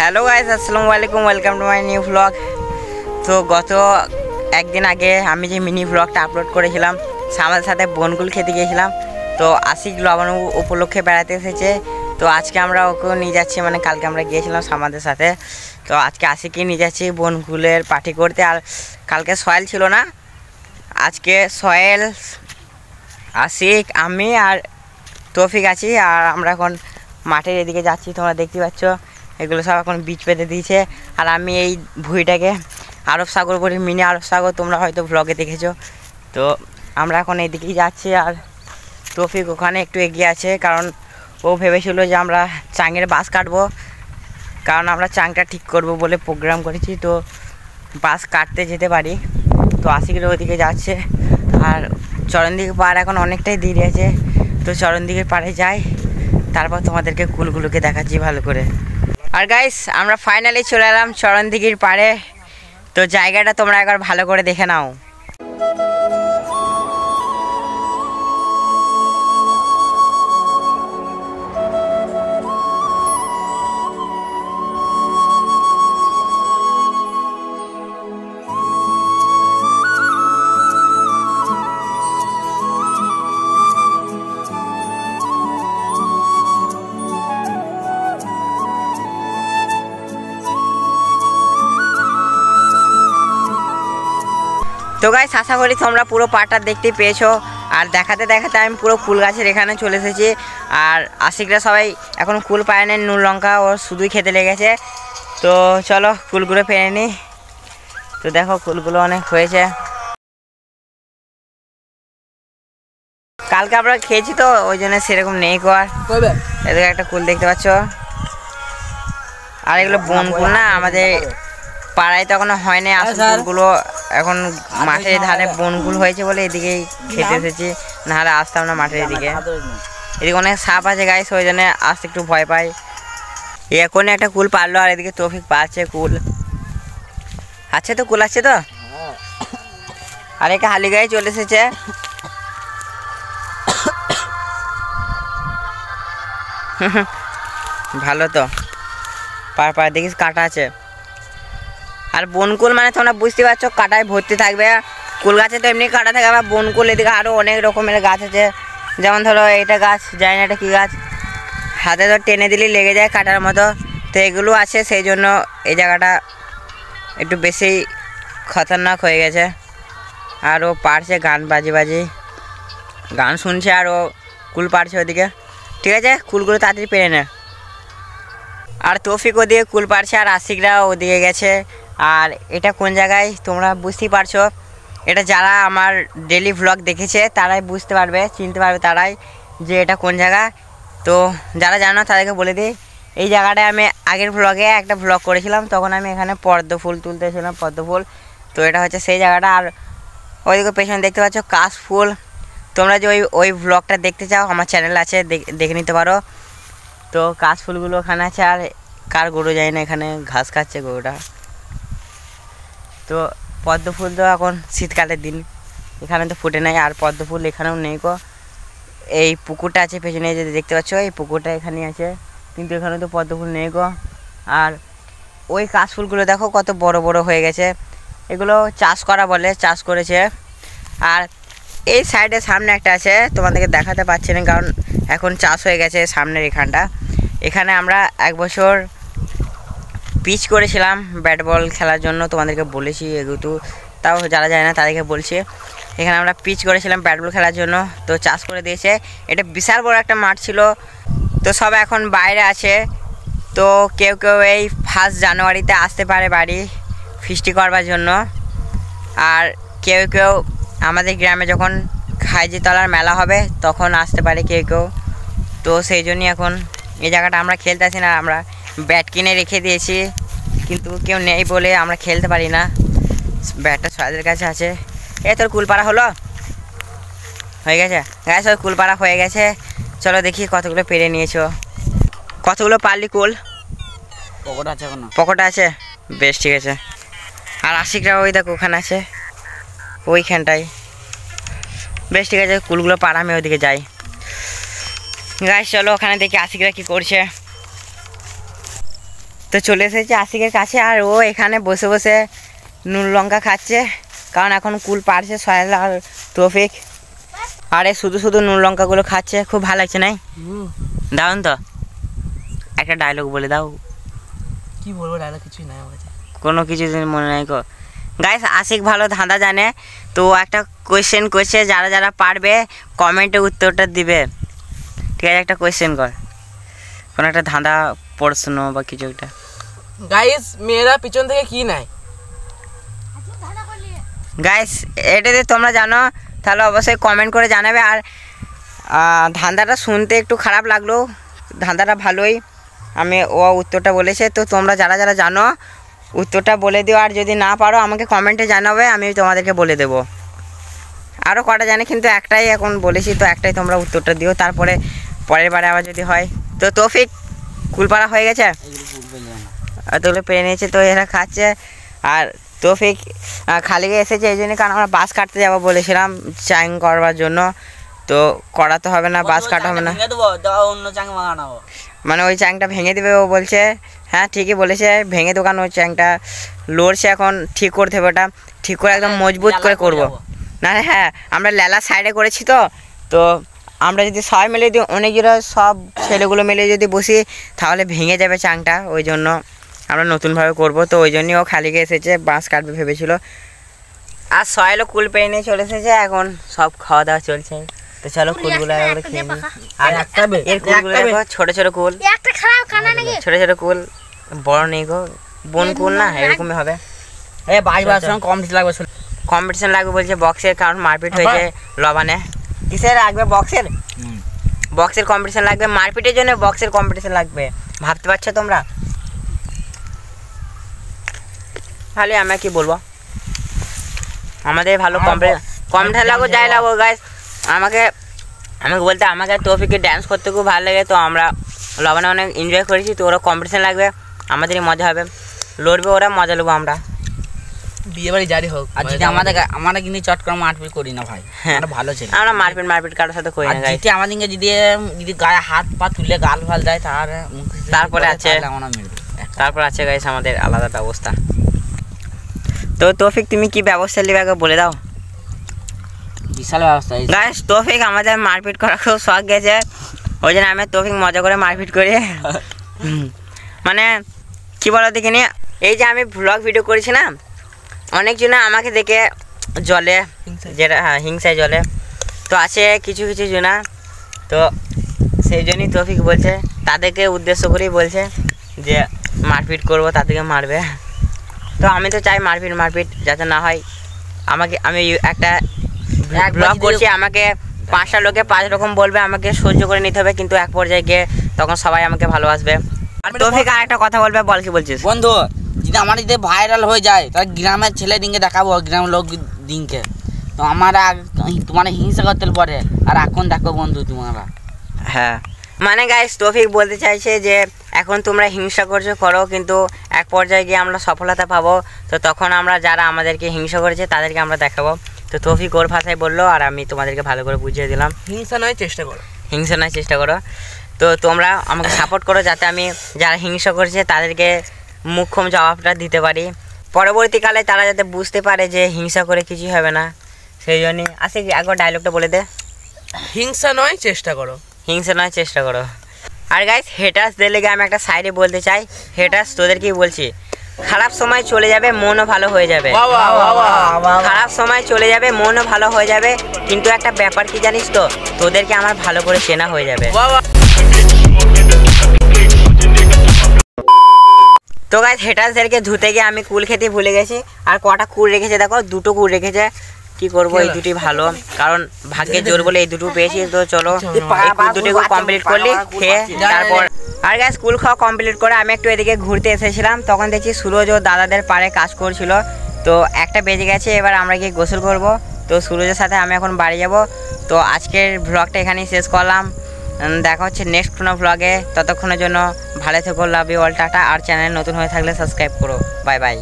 Hello guys, আসসালামু আলাইকুম, welcome to my new blog. তো গত একদিন আগে আমি যে মিনি ব্লগটা আপলোড করেছিলাম, আমাদের সাথে বনগুল খেতে গিয়েছিলাম। তো আশিক লবণ উপলক্ষে বেড়াতে এসেছে। তো আজকে আমরা ওকেও নিয়ে যাচ্ছি, মানে কালকে আমরা গিয়েছিলাম আমাদের সাথে। তো আজকে আশিককে নিয়ে যাচ্ছি বনগুলের পার্টি করতে। আর কালকে সোহেল ছিল না, আজকে সোহেল, আশিক, আমি আর তৌফিক আছি। আর আমরা এখন মাঠের এদিকে যাচ্ছি, তোমরা দেখতে পাচ্ছ এগুলো সব এখন বীজ পেতে দিয়েছে। আর আমি এই ভুঁইটাকে আরব সাগর বলি, মিনি আরব সাগর, তোমরা হয়তো ব্লগে দেখেছো। তো আমরা এখন এইদিকেই যাচ্ছি। আর তৌফিক ওখানে একটু এগিয়ে আছে, কারণ ও ভেবেছিল যে আমরা চাঙের বাস কাটবো, কারণ আমরা চাংটা ঠিক করব বলে প্রোগ্রাম করেছি। তো বাস কাটতে যেতে পারি। তো আশিকের ওইদিকে যাচ্ছে। আর চরণদিঘির পাড় এখন অনেকটাই দেরি আছে। তো চরণদিঘির পাড়ে যাই, তারপর তোমাদেরকে কুলগুলোকে দেখাচ্ছি ভালো করে। আর গাইস, আমরা ফাইনালি চলে এলাম চরণদিঘির পাড়ে। তো জায়গাটা তোমরা একবার ভালো করে দেখে নাও। তো গাইস, আশা করি তোমরা পুরো পাড়টা দেখতে পেয়েছো। আর দেখাতে দেখাতে আমি পুরো কুল গাছের এখানে চলে এসেছি। আর আশিকরা সবাই এখন কুল পায় না, নুন লঙ্কা ও শুধুই খেতে লেগেছে। তো চলো কুলগুলো পেরে নিই। তো দেখো কুলগুলো অনেক হয়েছে, কালকে আমরা খেয়েছি তো ওই জন্য সেরকম নেই কর। এদিকে একটা কুল দেখতে পাচ্ছ। আর এগুলো বনকুল না, আমাদের পাড়ায় তো এখনো হয় না আসল কুলগুলো, এখন মাঠের ধারে বনকুল হয়েছে বলে এদিকেই খেতে এসেছি, নাহলে আসতাম না মাঠের এদিকে। এদিকে অনেক সাপ আছে গাইস, ওই জন্য আসতে একটু ভয় পাই। এখন একটা কুল পারলো, আর এদিকে তৌফিক পাচ্ছে কুল। আছে তো কুল, আছে তো। আর একে হালি গায়ে চলে এসেছে। ভালো তো, পার দেখিস কাটা আছে। আর বনকুল মানে তোমরা বুঝতে পারছো, কাটায় ভর্তি থাকবে। কুল গাছে তো এমনি কাটা থাকে, আবার বনকুল এদিকে আরও অনেক রকমের গাছ আছে। যেমন ধরো এইটা গাছ, জানি না এটা কী গাছ, হাতে তো টেনে দিলেই লেগে যায় কাটার মতো। তো এগুলো আছে, সেই জন্য এই জায়গাটা একটু বেশি খতরনাক হয়ে গেছে। আর ও পারছে গান বাজি গান শুনছে, আর ও কুল পারছে ওদিকে। ঠিক আছে, কুলগুলো তাড়াতাড়ি পেরে নে। আর তৌফিক ওদিকে কুল পারছে, আর আশিকরা ওদিকে গেছে। আর এটা কোন জায়গায় তোমরা বুঝতেই পারছো, এটা যারা আমার ডেলি ভ্লগ দেখেছে তারাই বুঝতে পারবে, চিনতে পারবে তারাই যে এটা কোন জায়গা। তো যারা জানো তাদেরকে বলে দিই, এই জায়গাটায় আমি আগের ভ্লগে একটা ভ্লগ করেছিলাম, তখন আমি এখানে পদ্ম ফুল তুলতেছিলাম, পদ্ম ফুল। তো এটা হচ্ছে সেই জায়গাটা। আর ওইদিকে পেছনে দেখতে পাচ্ছ কাশ ফুল। তোমরা যে ওই ভ্লগটা দেখতে চাও, আমার চ্যানেল আছে, দেখে নিতে পারো। তো কাশ ফুলগুলো ওখানে আছে। আর কার গরু যায় না, এখানে ঘাস খাচ্ছে গরুটা। তো পদ্ম ফুল তো এখন শীতকালের দিন, এখানে তো ফুটে নাই। আর পদ্ম ফুল এখানেও নেই গো। এই পুকুরটা আছে পেছনে, যে দেখতে পাচ্ছ এই পুকুরটা এখানে আছে, কিন্তু এখানে তো পদ্ম ফুল নেই গো। আর ওই কাশ ফুলগুলো দেখো কত বড় বড় হয়ে গেছে, এগুলো চাষ করা বলে, চাষ করেছে। আর এই সাইডে সামনে একটা আছে, তোমাদেরকে দেখাতে পারছি না কারণ এখন চাষ হয়ে গেছে সামনের এখানটা। এখানে আমরা এক বছর পিচ করেছিলাম ব্যাট বল খেলার জন্য, তোমাদেরকে বলেছি এগুলো, তাও যারা যায় না তাদেরকে বলছি। এখানে আমরা পিচ করেছিলাম ব্যাট বল খেলার জন্য, তো চাষ করে দিয়েছে। এটা বিশাল বড় একটা মাঠ ছিল। তো সব এখন বাইরে আছে। তো কেউ কেউ এই 1 জানুয়ারিতে আসতে পারে বাড়ি ফিস্টি করবার জন্য। আর কেউ কেউ আমাদের গ্রামে যখন খাইজিতলার মেলা হবে তখন আসতে পারে কেউ কেউ। তো সেই জন্যই এখন এই জায়গাটা আমরা খেলতে আসি না, আমরা ব্যাট কিনে রেখে দিয়েছি, কিন্তু কেউ নেই বলে আমরা খেলতে পারি না। ব্যাটটা সবাইদের কাছে আছে। তোর কুলপাড়া হয়ে গেছে গাছ, ওর কুলপাড়া হয়ে গেছে। চলো দেখি কতগুলো পেরে নিয়েছো, কতগুলো পারলি কুল। পকেটে আছে, বেশ ঠিক আছে। আর আশিকরা ওই দেখো ওখানে আছে, ওইখানটায়। বেশ ঠিক আছে, কুলগুলো পাড়া, আমি ওইদিকে যাই। গাইস চলো ওখানে দেখি আশিকরা কি করছে। তো চলে এসেছে আশিকের কাছে, আর ও এখানে বসে বসে নুন লঙ্কা খাচ্ছে, কারণ এখন কুল পারছে সোহেল আর তৌফিক। আরে শুধু শুধু নুন লঙ্কাগুলো খাচ্ছে, খুব ভালো লাগছে নাই? দারুন তো। একটা ডায়লগ বলে দাও। কি বলবো, ডায়লগ কিছুই নাই আমার কাছে, কোনো কিছু মনে নাই গো। গাইস আশিক ভালো ধাঁধা জানে, তো একটা কোয়েশ্চেন করছে, যারা যারা পারবে কমেন্টে উত্তরটা দিবে, ঠিক আছে? একটা কোয়েশ্চেন কর, কোনো একটা ধাঁধা প্রশ্ন বা কিছু একটা। গাইস মেয়েরা পিছন থেকে কি নাই? গাইস এটা যদি তোমরা জানো তাহলে অবশ্যই কমেন্ট করে জানাবে। আর ধাঁধাটা শুনতে একটু খারাপ লাগলো, ধাঁধাটা ভালোই, আমি ও উত্তরটা বলেছে। তো তোমরা যারা যারা জানো উত্তরটা বলে দিও, আর যদি না পারো আমাকে কমেন্টে জানাবে, আমি তোমাদেরকে বলে দেবো। আরও কটা জানে কিন্তু একটাই এখন বলেছি, তো একটাই তোমরা উত্তরটা দিও, তারপরে পরের বারে আবার যদি হয়। তো তৌফিক কুলপাড়া হয়ে গেছে, তোগুলো পেরে নিয়েছে, তো এরা খাচ্ছে। আর তৌফিক খালিকে এসেছে এই জন্য, কারণ আমরা বাস কাটতে যাবো বলেছিলাম চাং করবার জন্য, তো করাতে হবে না, বাস কাটা হবে না, মানে ওই চ্যাংটা ভেঙে দেবে ও বলছে। হ্যাঁ ঠিকই বলেছে, ভেঙে দোকান ওই চ্যাংটা লড়ছে, এখন ঠিক করতে হবে, ওটা ঠিক করে একদম মজবুত করে করবো। না হ্যাঁ আমরা লেলা সাইডে করেছি, তো আমরা যদি সবাই মিলে যদি অনেকগুলো সব ছেলেগুলো মিলে যদি বসি তাহলে ভেঙে যাবে চাংটা, ওই জন্য আমরা নতুনভাবে করব। তো ওই জন্যই ও খালিকে এসেছে, বাঁশ কাটবে ভেবেছিল। আর সয়েলও কুল পেয়ে নিয়ে চলে এসেছে, এখন সব খাওয়া দাওয়া চলছে। তো চলো কুলগুলো খেয়ে নিই। আর একটা এর কুলগুলো দেখো, ছোট ছোট কুল, ছোট ছোট কুল, বড় নেই গো, বোন কুল না, এরকমই হবে। কম্পিটিশন লাগবে বলছে বক্সের, কারণ মারপিট হয়েছে লবানে। কিসের লাগবে? বক্সের কম্পিটিশন লাগবে, মারপিটের জন্য বক্সের কম্পিটিশন লাগবে, ভাবতে পারছো তোমরা? তাহলে আমরা কি বলবো, আমাদের ভালো কম্পিটিশন লাগো, যাই লাগো গাইস। আমাকে বলতে, আমাকে তৌফিকে ড্যান্স করতে খুব ভালো লাগে, তো আমরা লবণে অনেক এনজয় করেছি, তো ওরা কম্পিটিশন লাগবে, আমাদেরই মজা হবে, লড়বে ওরা, মজা নেবো আমরা। বিয়ে বাড়ি জারি হোক, আর যদি আমরা কিন্তু চট করে মারপিট করি না ভাই, আমরা ভালো ছিল, আমরা মারপিট কারোর সাথে করি না গাইস। আমাদেরকে যদি গায়ে হাত পা তুলে গাল ফাল দেয় তারপরে আছে গাইস আমাদের আলাদা ব্যবস্থা। তো তৌফিক তুমি কি ব্যবস্থা নেবে আগে বলে দাও। বিশাল ব্যবস্থা গাইস, তৌফিক আমাদের মারপিট করা খুব শখ গেছে, ওই জন্য আমি তৌফিক মজা করে মারপিট করি। মানে কি বলো দেখিনি, এই যে আমি ব্লগ ভিডিও করেছি না, অনেকজনে আমাকে দেখে জলে, যেটা হিংসায় জলে, তো আছে কিছু কিছু জনা, তো সেই জন্যই তৌফিক বলছে, তাদেরকে উদ্দেশ্য করেই বলছে যে মারপিট করবো, তাদেরকে মারবে। তো আমি তো চাই মারপিট যাতে না হয়। আমি একটা ব্লগ করছি, আমাকে 5টা লোকে 5 রকম বলবে, আমাকে সহ্য করে নিতে হবে, কিন্তু এক পর্যায়ে গিয়ে তখন সবাই আমাকে ভালোবাসবে। আর তৌফিক আর একটা কথা বলবে, বল কি বলছিস? বন্ধু, যদি ভাইরাল হয়ে যায় তাহলে গ্রামের ছেলে দিনকে দেখাবো, গ্রামের লোক দিনকে, তো আমরা তোমার হিংসা করতে পারে, আর এখন দেখো বন্ধু তোমরা। হ্যাঁ মানে গাইস, তৌফিক বলতে চাইছে যে এখন তোমরা হিংসা করো, কিন্তু এক পর্যায়ে গিয়ে আমরা সফলতা পাবো, তো তখন আমরা যারা আমাদেরকে হিংসা করেছে তাদেরকে আমরা দেখাবো। তো তৌফিক ওর ভাষায় বললো, আর আমি তোমাদেরকে ভালো করে বুঝিয়ে দিলাম, হিংসা নয় চেষ্টা করো। তো তোমরা আমাকে সাপোর্ট করো, যাতে আমি যারা হিংসা করেছে তাদেরকে মুখ্যম জবাবটা দিতে পারি, পরবর্তীকালে তারা যাতে বুঝতে পারে যে হিংসা করে কিছুই হবে না। সেই জন্যই একবার ডায়লগটা বলে দে, হিংসা নয় চেষ্টা করো। আর গাইস, হেটার্সদের লেগে আমি একটা সাইডে বলতে চাই, হেটার্স তোদেরকেই বলছি, খারাপ সময় চলে যাবে, মনও ভালো হয়ে যাবে, খারাপ সময় চলে যাবে, মনও ভালো হয়ে যাবে, কিন্তু একটা ব্যাপার কি জানিস তো, তোদেরকে আমার ভালো করে চেনা হয়ে যাবে। তো গাইস, হেটার্সদেরকে ধুতে গিয়ে আমি কুল খেতে ভুলে গেছি, আর কটা কুল রেখেছে দেখো, 2টো কুল রেখেছে, কি করবো, এই দুটি ভালো, কারণ ভাগ্যে জোর বলে এই দুটো পেয়েছি। তো চলো দুটো কমপ্লিট করলি খেয়ে, তারপর আর গাইস স্কুল খাওয়া কমপ্লিট করে আমি একটু এদিকে ঘুরতে এসেছিলাম, তখন দেখছি সুরজ ও দাদাদের পাড়ে কাজ করছিল, তো 1টা বেজে গেছে, এবার আমরা গিয়ে গোসল করব। তো সুরজের সাথে আমি এখন বাড়ি যাব। তো আজকের ব্লগটা এখানেই শেষ করলাম, দেখা হচ্ছে নেক্সট কোনো ব্লগে, ততক্ষণের জন্য ভালো থেকো, লাভ ইউ অল, টাটা। আর চ্যানেল নতুন হয়ে থাকলে সাবস্ক্রাইব করো, বাই বাই।